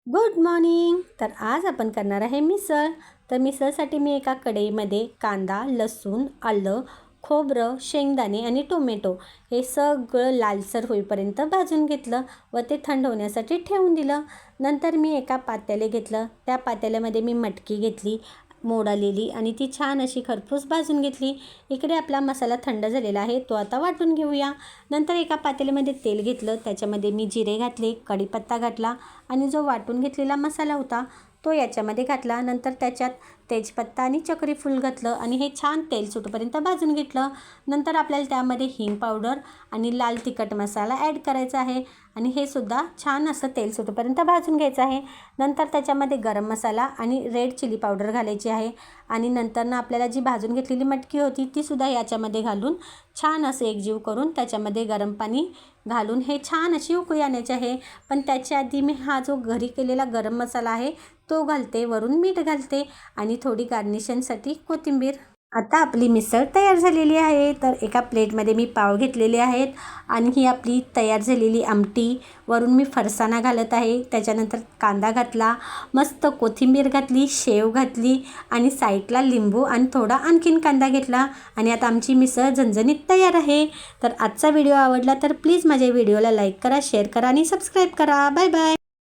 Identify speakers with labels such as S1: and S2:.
S1: Good morning. तर आज आपण करणार आहे मिसळ. तर मिसळसाठी मी एका कढईमध्ये कांदा, लसूण, आलं, खोबरं, शेंगदाणे आणि टोमॅटो हे सगळं लालसर होईपर्यंत भाजून घेतलं व ते थंड होण्यासाठी ठेवून दिलं. नंतर मी एका पातेले घेतलं. त्या पातेल्यामध्ये मी मटकी घेतली मोड आलेली आणि ती छान अशी खरपूस भाजून घेतली. इकडे आपला मसाला थंड झालेला आहे, तो आता वाटून घेऊया. नंतर एका पातेल्यामध्ये तेल घेतलं, त्याच्यामध्ये मी जिरे घातले, कढीपत्ता घातला आणि जो वाटून घेतलेला मसाला होता तो याच्यामध्ये घातला. नंतर त्याच्यात तेजपत्ता आणि चक्री फूल घातलं आणि हे छान तेल सुटेपर्यंत भाजून घेतलं. नंतर आपल्याला त्यामध्ये हिंग पावडर आणि लाल तिखट मसाला ॲड करायचा आहे आणि हे सुद्धा छान असं तेल सुटेपर्यंत भाजून घ्यायचं आहे. नंतर त्याच्यामध्ये गरम मसाला आणि रेड चिली पावडर घालायची आहे आणि नंतर आपल्याला जी भाजून घेतलेली मटकी होती तीसुद्धा याच्यामध्ये घालून छान असं एकजीव करून त्याच्यामध्ये गरम पाणी घालून हे छान अशी उकळी आणायची आहे. पण त्याच्या आधी मी हा जो घरी केलेला गरम मसाला आहे तो घालते, वरून मीठ घालते आणि थोडी गार्निशनसाठी कोथिंबीर. आता आपली मिसळ तयार झालेली आहे. तर एका प्लेटमध्ये मी पाव घेतलेले आहेत आणि ही आपली तयार झालेली आमटी. वरून मी फरसाणा घालत आहे, त्याच्यानंतर कांदा घातला, मस्त कोथिंबीर घातली, शेव घातली आणि साईडला लिंबू आणि थोडा आणखीन कांदा घेतला आणि आता आमची मिसळ झणझणीत तयार आहे. तर आजचा व्हिडिओ आवडला तर प्लीज माझ्या व्हिडिओला लाईक करा, शेअर करा आणि सबस्क्राईब करा. Bye bye.